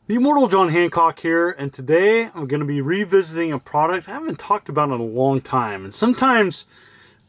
The Immortal John Hancock here, and today I'm going to be revisiting a product I haven't talked about in a long time. And sometimes,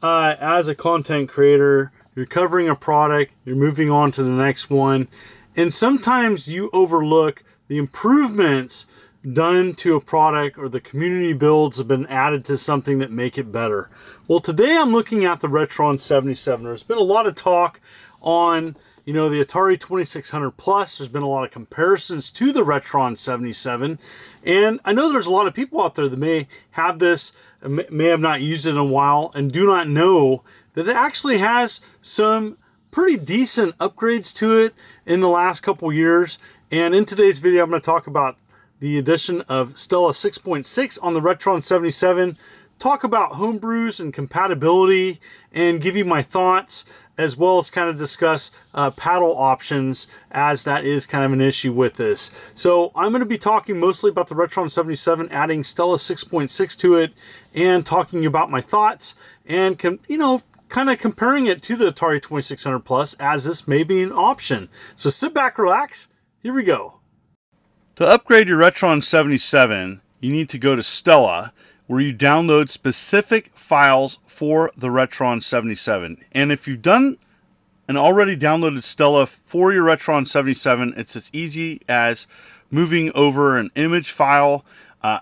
as a content creator, you're covering a product, you're moving on to the next one, and sometimes you overlook the improvements done to a product or the community builds have been added to something that make it better. Well, today I'm looking at the Retron 77. There's been a lot of talk on the Atari 2600 Plus. There's been a lot of comparisons to the Retron 77. And I know there's a lot of people out there that may have this, may have not used it in a while, and do not know that it actually has some pretty decent upgrades to it in the last couple years. And in today's video, I'm going to talk about the addition of Stella 6.6 on the Retron 77, talk about homebrews and compatibility, and give you my thoughts, as well as kind of discuss paddle options, as that is kind of an issue with this. So I'm going to be talking mostly about the Retron 77, adding Stella 6.6 to it, and talking about my thoughts, and kind of comparing it to the Atari 2600 Plus, as this may be an option. So sit back, relax, here we go. To upgrade your Retron 77, you need to go to Stella, where you download specific files for the Retron 77. And if you've done and already downloaded Stella for your Retron 77, it's as easy as moving over an image file.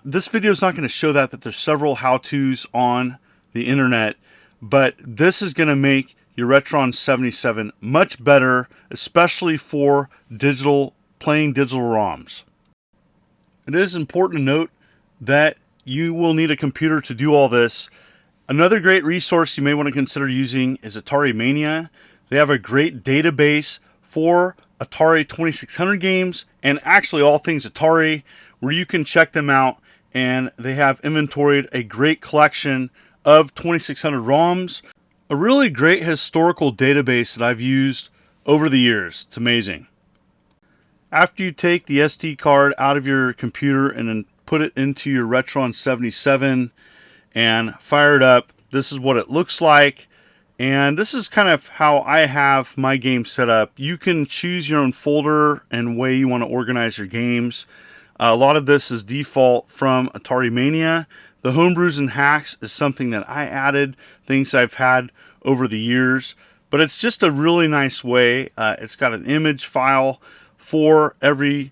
This video is not going to show that, but there's several how-tos on the internet. But this is going to make your Retron 77 much better, especially for playing digital ROMs. It is important to note that you will need a computer to do all this. Another great resource you may want to consider using is Atarimania. They have a great database for Atari 2600 games and actually all things Atari, where you can check them out, and they have inventoried a great collection of 2600 ROMs. A really great historical database that I've used over the years. It's amazing. After you take the SD card out of your computer and then put it into your Retron 77 and fire it up, this is what it looks like. And this is kind of how I have my game set up. You can choose your own folder and way you want to organize your games. A lot of this is default from Atarimania. The homebrews and hacks is something that I added, things I've had over the years. But it's just a really nice way. It's got an image file for every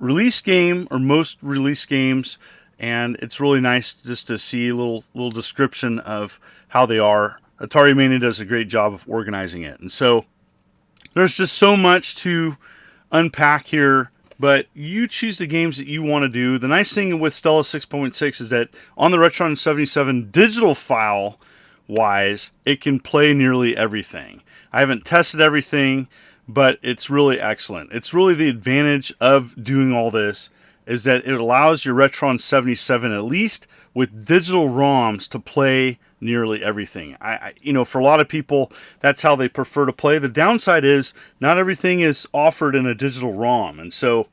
release game, or most release games, and it's really nice just to see a little description of how they are. Atarimania does a great job of organizing it, and so there's just so much to unpack here, but you choose the games that you want to do. The nice thing with Stella 6.6 is that on the Retron 77 digital file wise, it can play nearly everything. I haven't tested everything, but it's really excellent. It's really the advantage of doing all this, is that it allows your Retron 77, at least with digital ROMs, to play nearly everything. For a lot of people, that's how they prefer to play. The downside is not everything is offered in a digital ROM, and so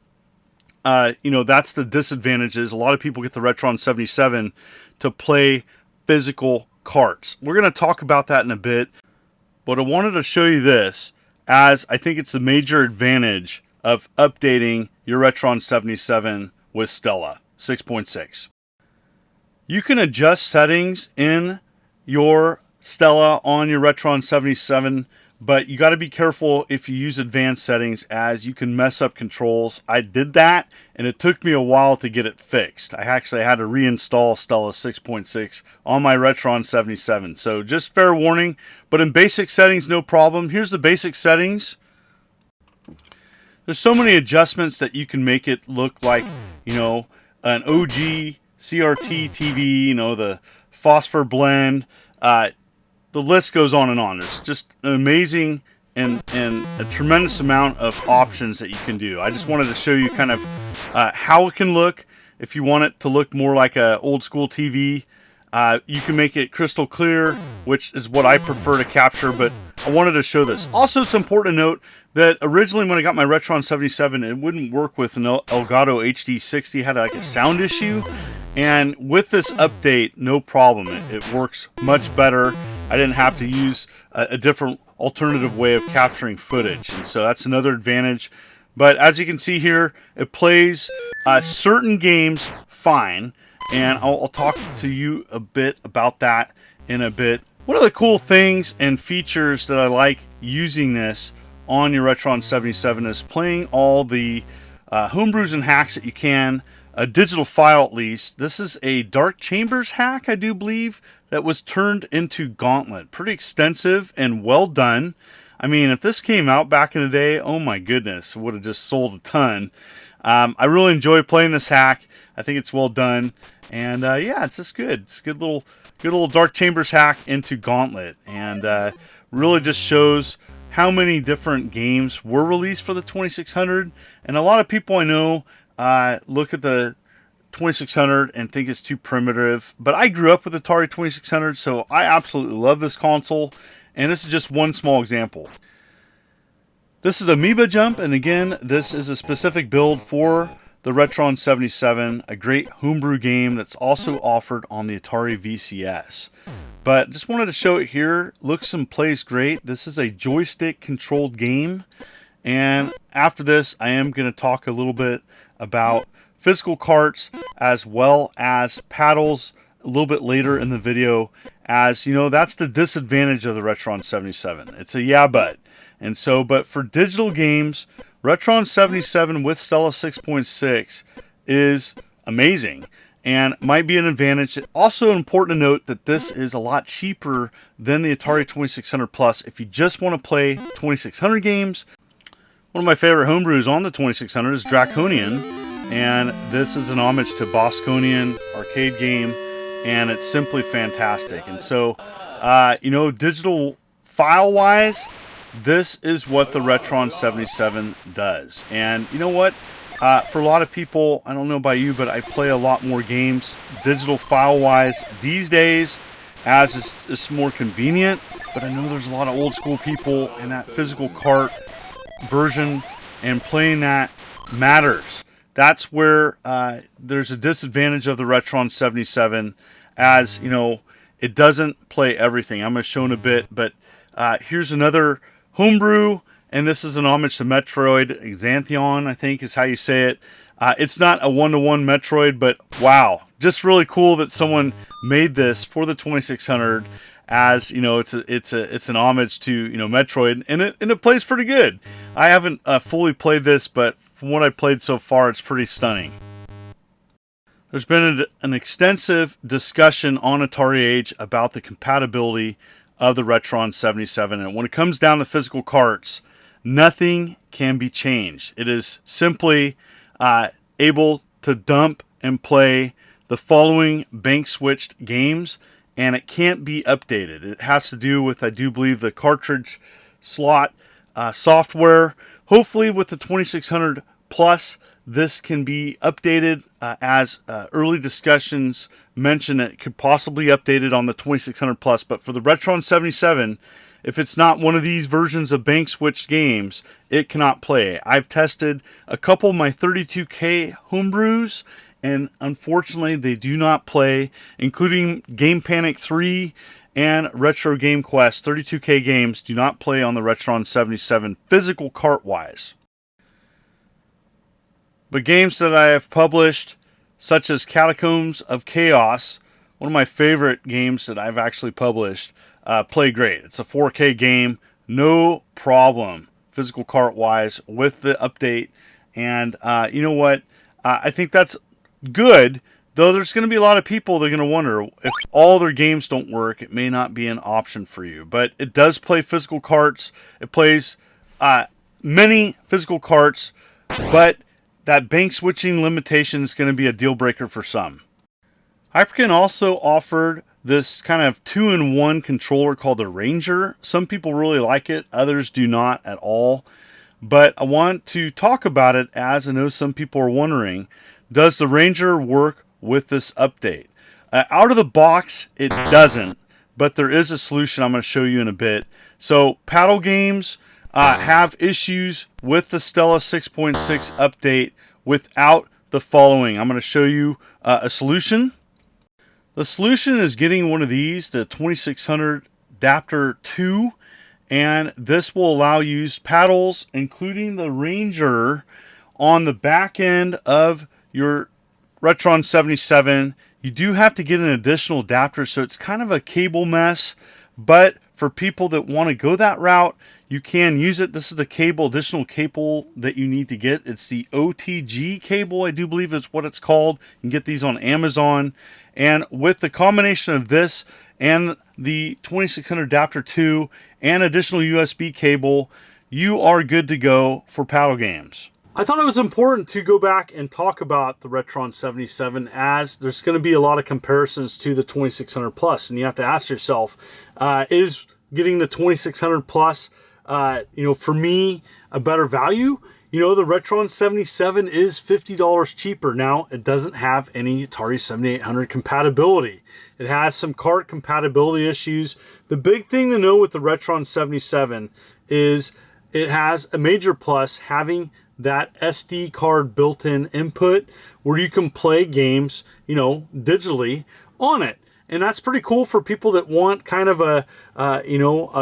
that's the disadvantage. Is a lot of people get the Retron 77 to play physical carts. We're going to talk about that in a bit, but I wanted to show you this, as I think it's the major advantage of updating your Retron 77 with Stella 6.6. You can adjust settings in your Stella on your Retron 77, but you got to be careful if you use advanced settings, as you can mess up controls. I did that, and it took me a while to get it fixed. I actually had to reinstall Stella 6.6 on my Retron 77. So just fair warning, but in basic settings, no problem. Here's the basic settings. There's so many adjustments that you can make it look like, an OG CRT TV, the phosphor blend, the list goes on and on. There's just an amazing and a tremendous amount of options that you can do. I just wanted to show you kind of how it can look. If you want it to look more like a old school TV, you can make it crystal clear, which is what I prefer to capture, but I wanted to show this. Also, it's important to note that originally when I got my Retron 77, it wouldn't work with an Elgato HD60. It had like a sound issue, and with this update, no problem. It works much better. I didn't have to use a different alternative way of capturing footage, and so that's another advantage. But as you can see here, it plays certain games fine, and I'll talk to you a bit about that in a bit. One of the cool things and features that I like using this on your Retron 77 is playing all the homebrews and hacks that you can, a digital file at least. This is a Dark Chambers hack, I do believe, that was turned into Gauntlet. Pretty extensive and well done. I mean, if this came out back in the day, oh my goodness, it would have just sold a ton. I really enjoy playing this hack. I think it's well done, and yeah, it's just good. It's a good little Dark Chambers hack into Gauntlet, and really just shows how many different games were released for the 2600. And a lot of people I know look at the 2600 and think it's too primitive, but I grew up with Atari 2600, so I absolutely love this console, and this is just one small example. This is Amoeba Jump, and again, this is a specific build for the Retron 77, a great homebrew game that's also offered on the Atari VCS. But just wanted to show it here. Looks and plays great. This is a joystick controlled game, and after this I am going to talk a little bit about physical carts as well as paddles a little bit later in the video. As you know, that's the disadvantage of the Retron 77. It's a yeah but. And so, but for digital games, Retron 77 with Stella 6.6 is amazing and might be an advantage. Also important to note that this is a lot cheaper than the Atari 2600 Plus if you just want to play 2600 games. One of my favorite homebrews on the 2600 is Draconian, and this is an homage to Bosconian arcade game, and it's simply fantastic. And so, you know, digital file wise, this is what the Retron 77 does. And you know what? For a lot of people, I don't know about you, but I play a lot more games digital file wise these days, as it's more convenient. But I know there's a lot of old school people, and that physical cart version and playing that matters. That's where there's a disadvantage of the Retron 77, as you know, it doesn't play everything. I'm going to show in a bit, but here's another homebrew, and this is an homage to Metroid. Xantheon, I think is how you say it. It's not a one-to-one Metroid, but wow, just really cool that someone made this for the 2600. As you know, it's an homage to, you know, Metroid, and it plays pretty good. I haven't fully played this, but from what I played so far, it's pretty stunning. There's been an extensive discussion on Atari Age about the compatibility of the Retron 77, and when it comes down to physical carts, nothing can be changed. It is simply able to dump and play the following bank switched games, and it can't be updated. It has to do with, I do believe, the cartridge slot software. Hopefully with the 2600 Plus, this can be updated, as early discussions mentioned it could possibly be updated on the 2600 Plus. But for the Retron 77, if it's not one of these versions of bank switched games, it cannot play. I've tested a couple of my 32K homebrews, and unfortunately they do not play, including Game Panic 3 and Retro Game Quest. 32K games do not play on the Retron 77 physical cart wise. But games that I have published, such as Catacombs of Chaos, one of my favorite games that I've actually published, play great. It's a 4K game, no problem, physical cart wise, with the update. And you know what? I think that's good, though there's going to be a lot of people that are going to wonder if all their games don't work, it may not be an option for you. But it does play physical carts. It plays many physical carts, but that bank switching limitation is going to be a deal breaker for some. Hyperkin also offered this kind of 2-in-1 controller called the Ranger. Some people really like it, others do not at all. But I want to talk about it, as I know some people are wondering, does the Ranger work with this update? Out of the box, it doesn't, but there is a solution I'm going to show you in a bit. So paddle games have issues with the Stella 6.6 update without the following. I'm going to show you a solution. The solution is getting one of these, the 2600 Adapter 2, and this will allow you to use paddles, including the Ranger, on the back end of your Retron 77. You do have to get an additional adapter, so it's kind of a cable mess, but for people that want to go that route, you can use it. This is the additional cable that you need to get. It's the OTG cable, I do believe is what it's called. You can get these on Amazon. And with the combination of this and the 2600 adapter 2 and additional USB cable, you are good to go for paddle games. I thought it was important to go back and talk about the Retron 77, as there's going to be a lot of comparisons to the 2600 Plus, and you have to ask yourself, is getting the 2600 Plus, for me, a better value? The Retron 77 is $50 cheaper. Now, it doesn't have any Atari 7800 compatibility. It has some cart compatibility issues. The big thing to know with the Retron 77 is it has a major plus, having that SD card built-in input where you can play games, digitally on it. And that's pretty cool for people that want kind of a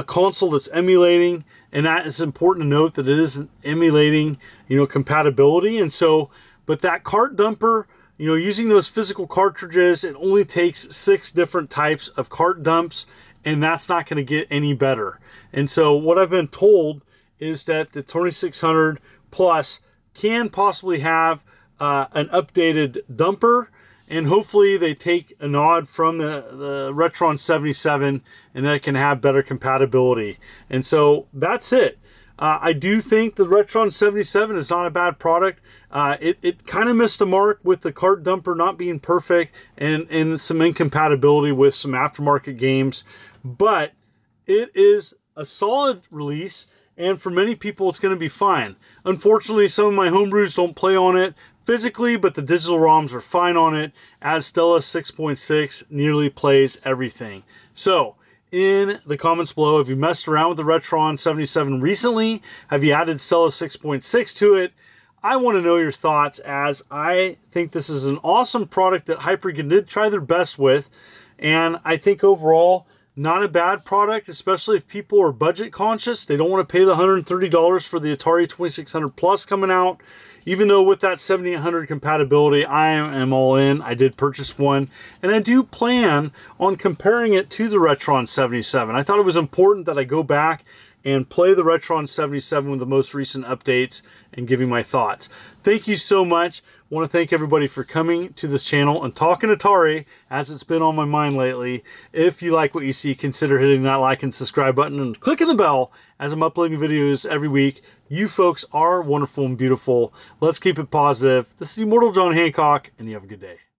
console that's emulating. And that is important to note, that it isn't emulating, compatibility. And so, but that cart dumper, using those physical cartridges, it only takes 6 different types of cart dumps, and that's not going to get any better. And so what I've been told is that the 2600 Plus can possibly have an updated dumper, and hopefully they take a nod from the Retron 77 and that can have better compatibility. And so that's it. I do think the Retron 77 is not a bad product. It kind of missed the mark with the cart dumper not being perfect and some incompatibility with some aftermarket games, but it is a solid release. And for many people, it's going to be fine. Unfortunately, some of my homebrews don't play on it physically, but the digital ROMs are fine on it, as Stella 6.6 nearly plays everything. So, in the comments below, have you messed around with the Retron 77 recently? Have you added Stella 6.6 to it? I want to know your thoughts, as I think this is an awesome product that Hyperkin did try their best with. And I think overall, not a bad product, especially if people are budget conscious. They don't want to pay the $130 for the Atari 2600 Plus coming out. Even though with that 7800 compatibility, I am all in. I did purchase one, and I do plan on comparing it to the Retron 77. I thought it was important that I go back and play the Retron 77 with the most recent updates and giving my thoughts. Thank you so much. I want to thank everybody for coming to this channel and talking Atari, as it's been on my mind lately. If you like what you see, consider hitting that like and subscribe button and clicking the bell, as I'm uploading videos every week. You folks are wonderful and beautiful. Let's keep it positive. This is Immortal John Hancock, and you have a good day.